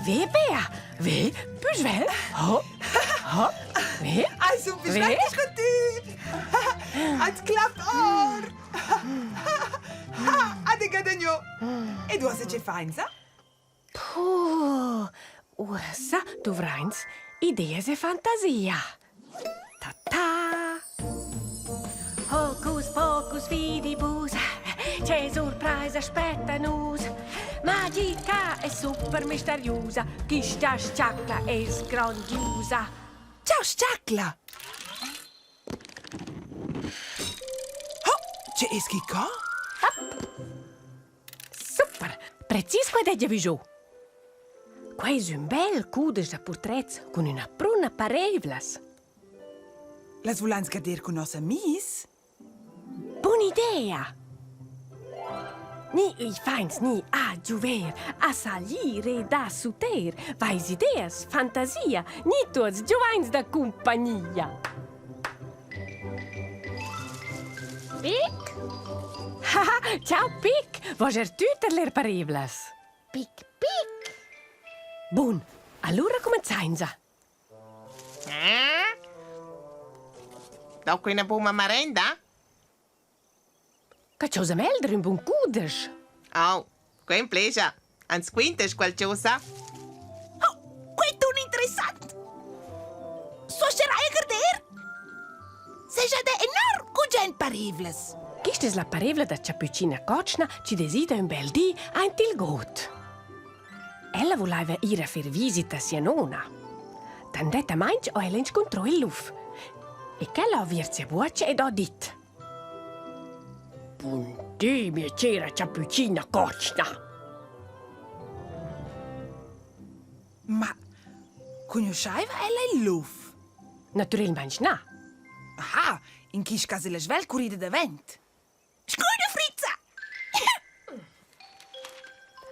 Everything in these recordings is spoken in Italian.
Weer, Bea. Weer, plus wel. Hop, hop, weer. Also, bist wirklich gut. Het klappt oor. Ade gadagno. E tu se ce fai, sa? Puh, ursa, du vreins, idees e fantasia. Ta-ta. Hocus pocus fidibus, c'è surprise aspetta-nus. Magica e super misteriosa, questa sciacla è grandiosa. Ciao, sciacla. Oh, c'è eschi qua? Super, precis qua deja vigiù. Qua è un bel cudes da portrets con una pruna parevlas. Las volans gader con nos amis? Buona idea! Ni i feins ni a giuver, a salire da suter, vais ideas, fantasia, ni tuos giovins da compagnia. Pic? Haha, ciao Pic, voger tuter parevlas. Pic, pic. Bun, allora cominciainza. Dopo una buona merenda? Che cosa meldere un buon cudes? Oh, quel pleasure. Ans quintes qualcosa? Oh, questo è interessante. So sarai a garder? Seja de enorm cugent parevles. Questa è la parevla da Capucina Kotschna ci desidera un bel dì a Tilgot. Ella voleva ir a fare visita a sia nonna. Tandetta mainz o ella incontrò il luf. E che la virse voce ed ho dit. Buondì, mia c'era Capucina Kotschna. Ma conosceva ella il luf? Naturalmente no. Ah, in quis casa la svel corrida da vent. Scusa, Fritza.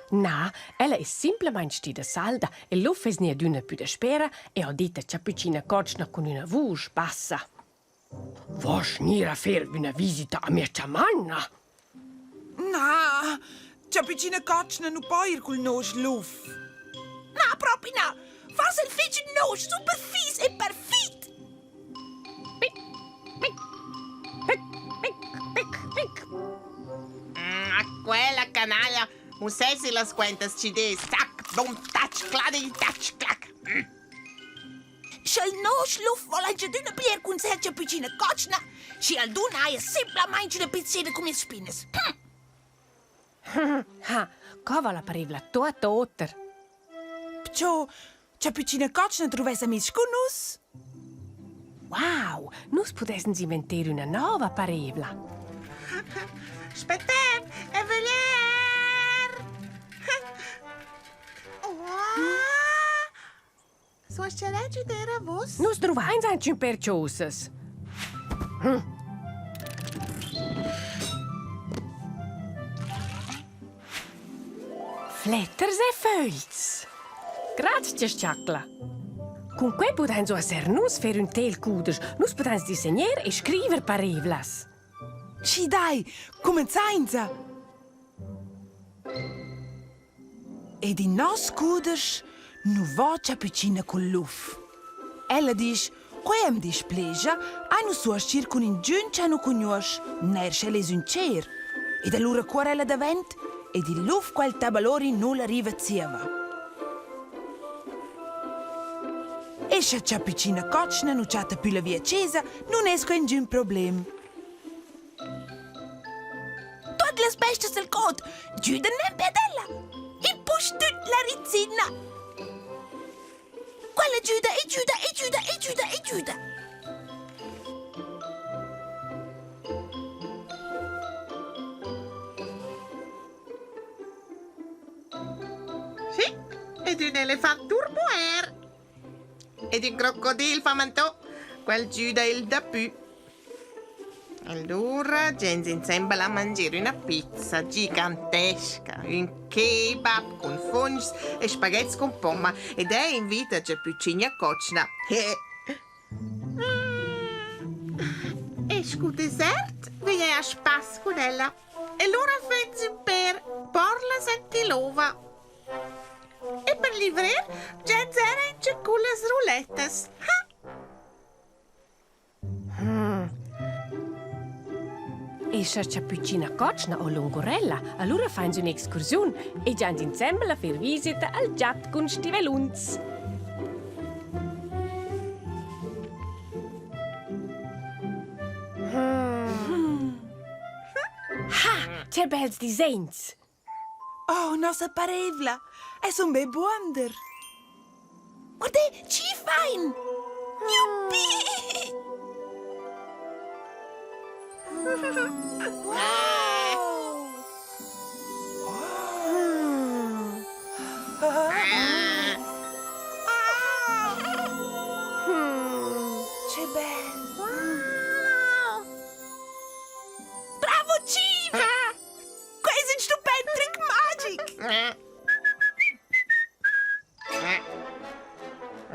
No, ella è semplicemente stata salda e il luf è nie d'una più da spera e ho detto a Capucina Kotschna con una voce bassa. Vuoi venire a fare una visita a mia ciamanna? No, Capucina Kotschna non può ir col nos luf. No, proprio no. Fas il fece no, super fis e perfit. Pic, pic, pic, pic, pic, pic. Quella canaglia. Musessi las cuentas ci de sac, bom, touch, clac. Shall no schluff volange d'una bier con sercia piccina cocina, și al dun aia simplamente de pizzede cum il spines. Ha, cova la parevla tutta otter. Pcio, Capucina Kotschna trovessa mis con nos? Wow, nus potessens inventare una nuova parevla. Spettem, e voler! So ce legge d'era vos? Nus trovains anche un per ciosas. Fletters e föls. Grazie, Sciacla. Con quei potens o ser nus fer un tel cudes, nus potens disegner e scriver parevlas. Sì, dai, cominciainza. E di nos cudes nu va Capucina col luf. Ella dice, quem displegia, a nu suascir con in giun c'ha nu cognos, ner c'è les un cer. E da lura cuorella da vent, e di luf quel tabalori nu la riva zieva. E se Capucina Kotschna nu c'ha più la via accesa, non esco in giun problem. Tot las bestes del cod, giuda nem pedella. Il push tut la rizzina. Quella giuda e giuda e giuda e giuda e giuda. Sì, ed un elefant turbo air. Ed un crocodile famantò, quel giuda il da più. Allora, gente insieme a mangiare una pizza gigantesca, un kebab con fungs e spaghetti con pomma ed è invita Capucina Kotschna. E scu dessert viene a spass con ella. E allora fece per porla settilova. E per livrer, già zera con le rulettes. E se c'è piccina cocina o lungorella, allora fanno un'escursione e già insieme a fare visita al giat con stivelunz. Ah, c'è belli disegni. Oh, nossa parevla! E son be buonder! Guarda, ci fein! Yuppie! Wow! Che bello! Bravo, Civa! Questo è un stupendo trick magic!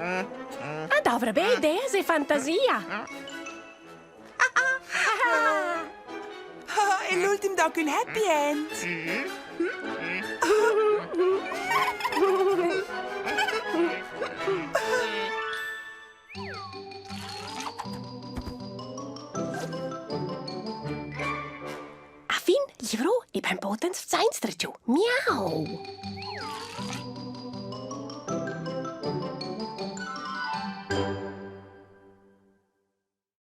Ah, dovrebbe idee e fantasia. Oh, e l'ultimo doc un happy end! A fin, livro e ben potens zainstraccio. Miau!